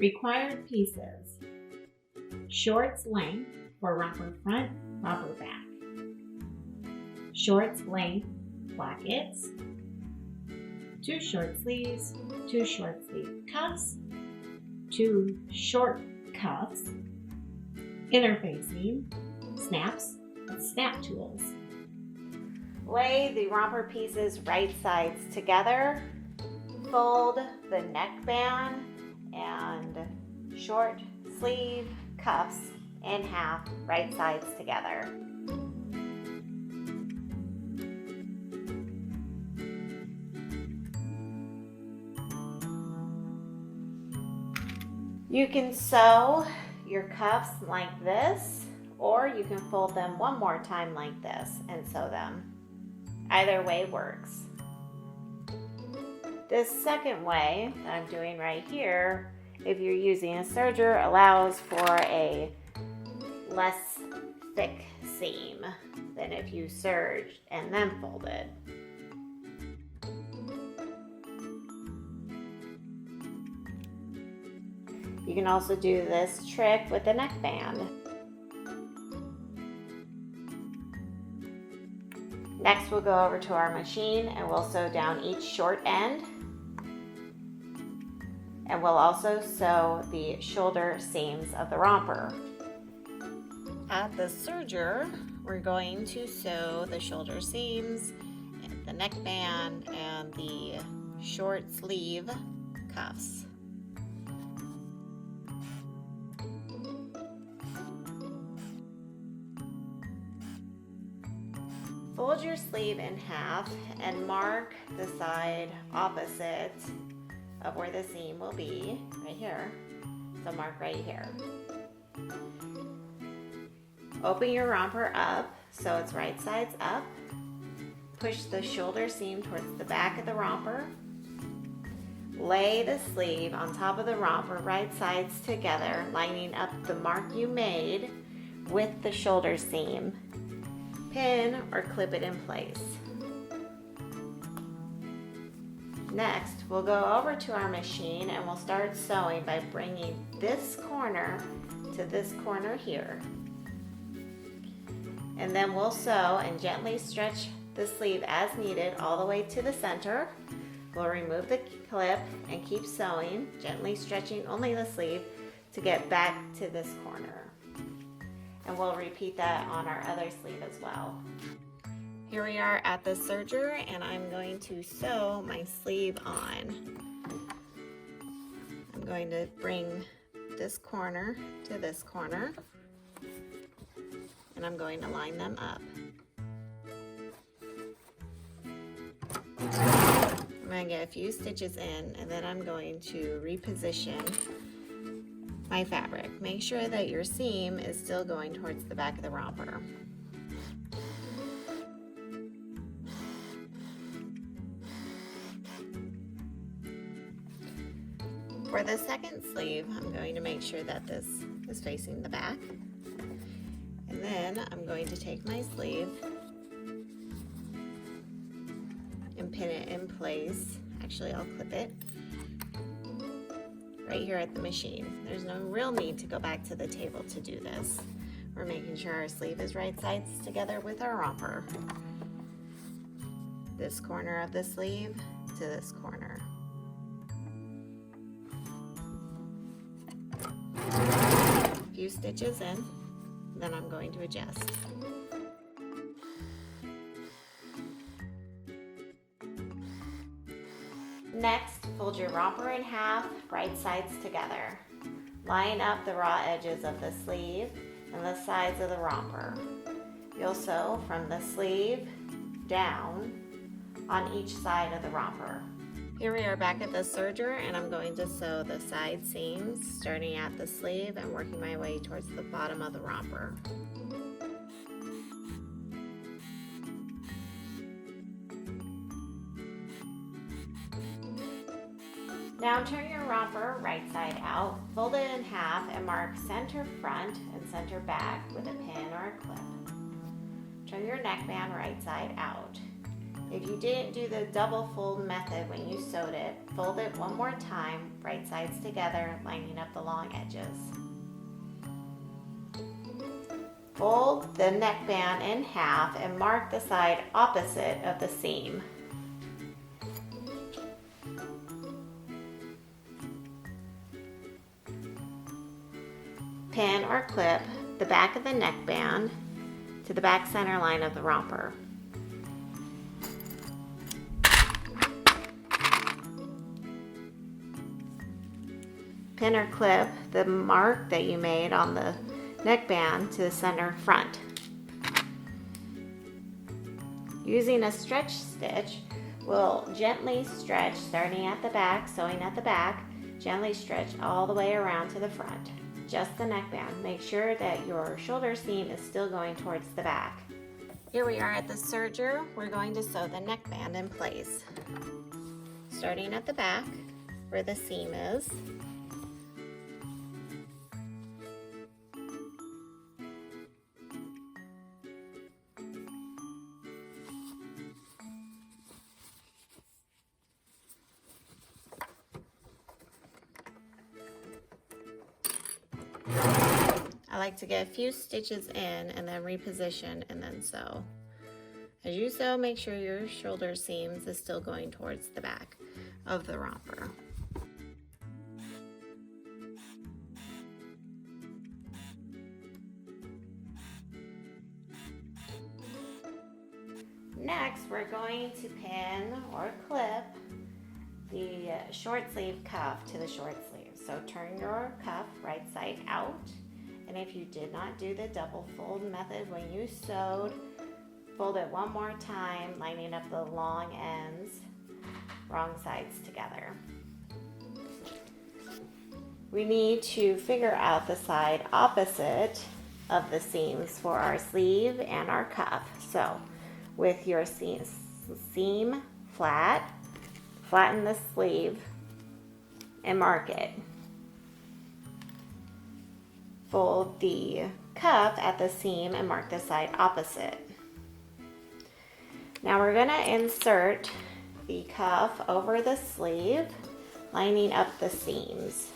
Required pieces: shorts length for romper front, romper back, shorts length plackets, 2 short sleeves, 2 short sleeve cuffs, 2 short cuffs, interfacing, snaps, and snap tools. Lay the romper pieces right sides together. Fold the neckband and short sleeve cuffs in half, right sides together. You can sew your cuffs like this, or you can fold them one more time like this and sew them. Either way works. This second way that I'm doing right here, if you're using a serger, allows for a less thick seam than if you serged and then folded. You can also do this trick with the neckband. Next, we'll go over to our machine and we'll sew down each short end. And we'll also sew the shoulder seams of the romper. At the serger, we're going to sew the shoulder seams, the neckband, and the short sleeve cuffs. Fold your sleeve in half and mark the side opposite of where the seam will be, right here. So mark right here. Open your romper up so it's right sides up. Push the shoulder seam towards the back of the romper. Lay the sleeve on top of the romper, right sides together, lining up the mark you made with the shoulder seam. Pin or clip it in place. Next, we'll go over to our machine and we'll start sewing by bringing this corner to this corner here. And then we'll sew and gently stretch the sleeve as needed all the way to the center. We'll remove the clip and keep sewing, gently stretching only the sleeve to get back to this corner. And we'll repeat that on our other sleeve as well. Here we are at the serger and I'm going to sew my sleeve on. I'm going to bring this corner to this corner and I'm going to line them up. I'm going to get a few stitches in and then I'm going to reposition my fabric. Make sure that your seam is still going towards the back of the romper. For the second sleeve, I'm going to make sure that this is facing the back. And then I'm going to take my sleeve and pin it in place. Actually, I'll clip it right here at the machine. There's no real need to go back to the table to do this. We're making sure our sleeve is right sides together with our romper. This corner of the sleeve to this corner. A few stitches in, then I'm going to adjust. Next, fold your romper in half, right sides together. Line up the raw edges of the sleeve and the sides of the romper. You'll sew from the sleeve down on each side of the romper. Here we are back at the serger and I'm going to sew the side seams starting at the sleeve and working my way towards the bottom of the romper. Now turn your romper right side out, fold it in half and mark center front and center back with a pin or a clip. Turn your neckband right side out. If you didn't do the double fold method when you sewed it, fold it one more time, right sides together, lining up the long edges. Fold the neckband in half and mark the side opposite of the seam. Pin or clip the back of the neckband to the back center line of the romper. Pin or clip the mark that you made on the neckband to the center front. Using a stretch stitch, we'll gently stretch starting at the back, sewing at the back, gently stretch all the way around to the front. Just the neckband. Make sure that your shoulder seam is still going towards the back. Here we are at the serger. We're going to sew the neckband in place. Starting at the back where the seam is. I like to get a few stitches in and then reposition and then sew. As you sew, make sure your shoulder seams is still going towards the back of the romper. Next, we're going to pin or clip the short sleeve cuff to the short sleeve. So turn your cuff right side out. And if you did not do the double fold method when you sewed, fold it one more time, lining up the long ends, wrong sides together. We need to figure out the side opposite of the seams for our sleeve and our cuff. So with your seam flat, flatten the sleeve and mark it. Fold the cuff at the seam and mark the side opposite. Now we're going to insert the cuff over the sleeve, lining up the seams.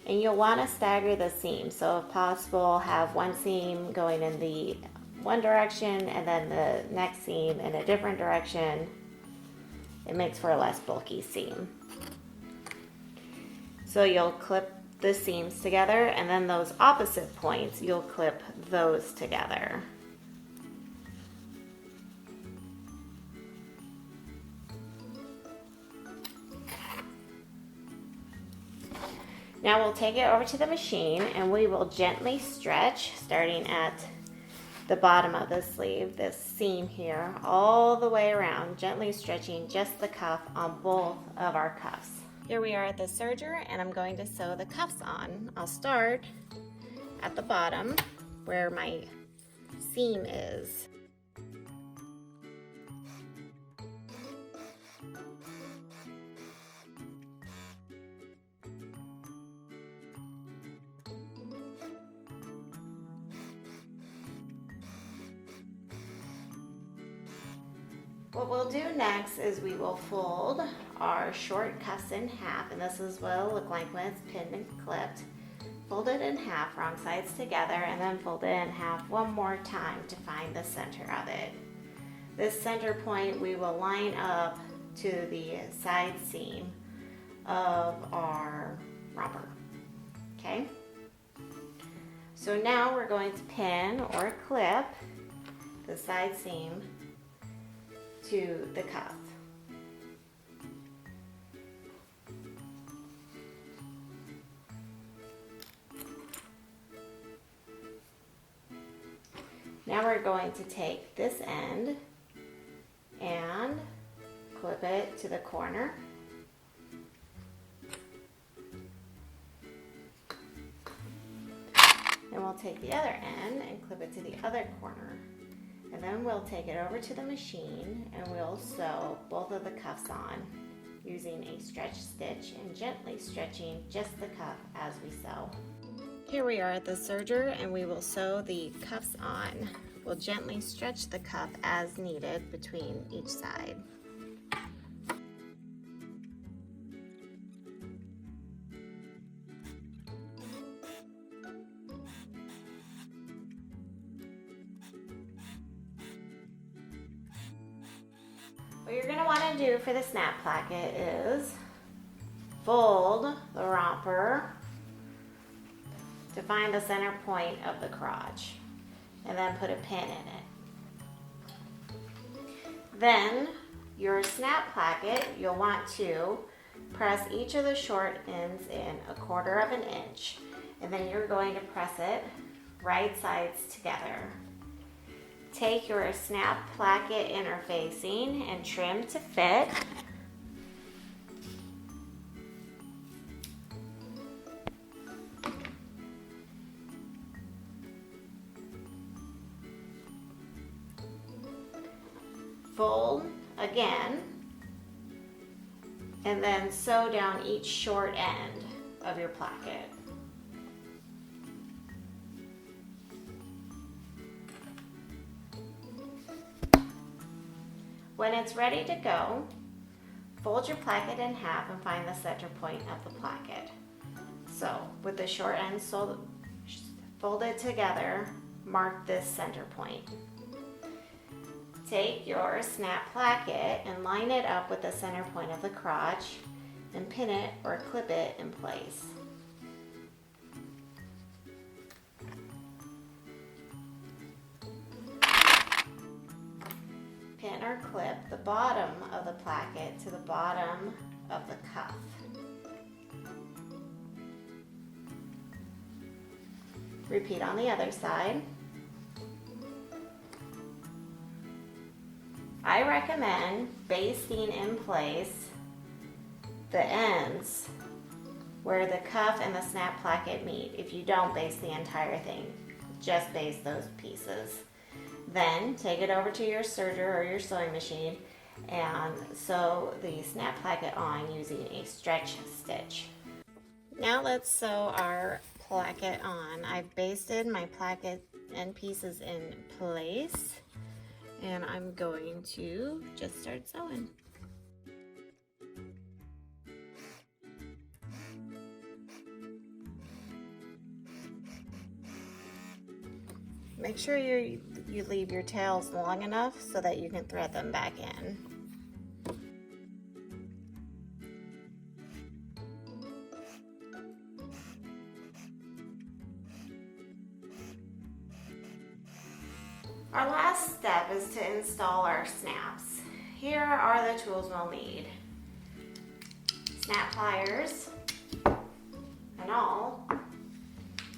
And you'll want to stagger the seams, so if possible have one seam going in the one direction and then the next seam in a different direction. It makes for a less bulky seam. So you'll clip the seams together, and then those opposite points, you'll clip those together. Now we'll take it over to the machine and we will gently stretch, starting at the bottom of the sleeve, this seam here, all the way around, gently stretching just the cuff on both of our cuffs. Here we are at the serger, and I'm going to sew the cuffs on. I'll start at the bottom where my seam is. What we'll do next is we will fold our short cuffs in half, and this is what it'll look like when it's pinned and clipped. Fold it in half, wrong sides together, and then fold it in half one more time to find the center of it. This center point we will line up to the side seam of our romper. Okay? So now we're going to pin or clip the side seam to the cuff. Now we're going to take this end and clip it to the corner. And we'll take the other end and clip it to the other corner. And then we'll take it over to the machine and we'll sew both of the cuffs on using a stretch stitch and gently stretching just the cuff as we sew. Here we are at the serger, and we will sew the cuffs on. We'll gently stretch the cuff as needed between each side. What you're going to want to do for the snap placket is fold the romper to find the center point of the crotch, and then put a pin in it. Then your snap placket, you'll want to press each of the short ends in 1/4 of an inch, and then you're going to press it right sides together. Take your snap placket interfacing and trim to fit. Fold again, and then sew down each short end of your placket. When it's ready to go, fold your placket in half and find the center point of the placket. So with the short ends folded together, mark this center point. Take your snap placket and line it up with the center point of the crotch and pin it or clip it in place. Pin or clip the bottom of the placket to the bottom of the cuff. Repeat on the other side. I recommend basting in place the ends where the cuff and the snap placket meet. If you don't baste the entire thing, just baste those pieces. Then take it over to your serger or your sewing machine and sew the snap placket on using a stretch stitch. Now let's sew our placket on. I've basted my placket end pieces in place, and I'm going to just start sewing. Make sure you leave your tails long enough so that you can thread them back in. Our last step is to install our snaps. Here are the tools we'll need. Snap pliers and all.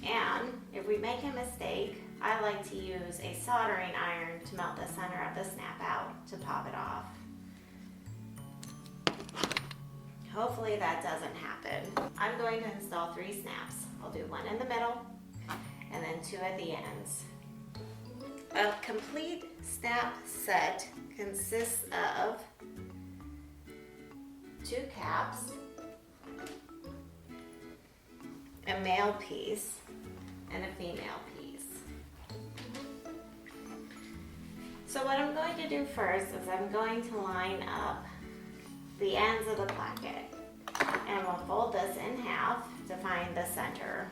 And if we make a mistake, I like to use a soldering iron to melt the center of the snap out to pop it off. Hopefully that doesn't happen. I'm going to install 3 snaps. I'll do 1 in the middle and then 2 at the ends. A complete snap set consists of 2 caps, a male piece, and a female piece. So what I'm going to do first is I'm going to line up the ends of the placket, and we'll fold this in half to find the center.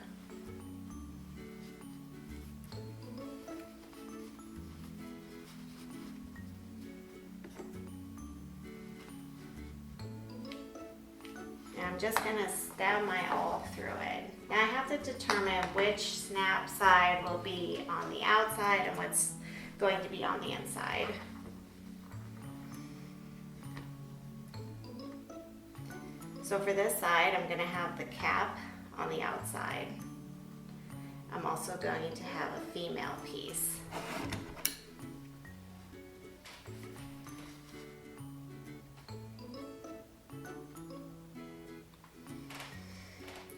I'm just going to stab my awl through it. Now I have to determine which snap side will be on the outside and what's going to be on the inside. So for this side, I'm going to have the cap on the outside. I'm also going to have a female piece.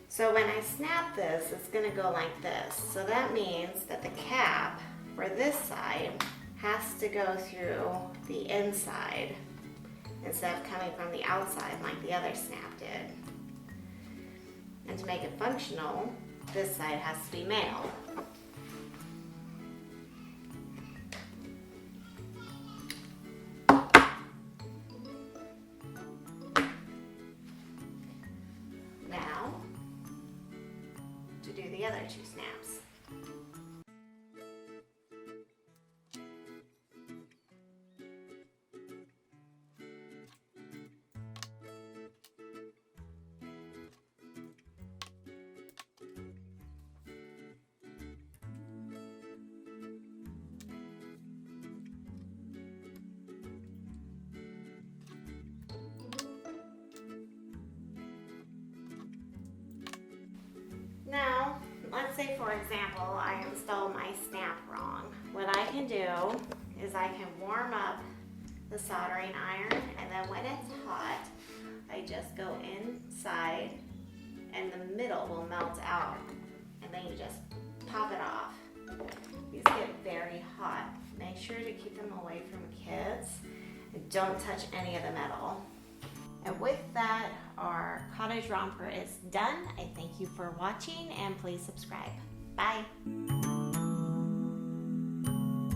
So when I snap this, it's going to go like this. So that means that the cap for this side has to go through the inside instead of coming from the outside like the other snap did. And to make it functional, this side has to be male. Now, to do the other two snaps. Now, let's say for example, I install my snap wrong. What I can do is I can warm up the soldering iron, and then when it's hot, I just go inside and the middle will melt out, and then you just pop it off. These get very hot. Make sure to keep them away from kids and don't touch any of the metal. And with that, our Cottage Romper is done. I thank you for watching and please subscribe. Bye.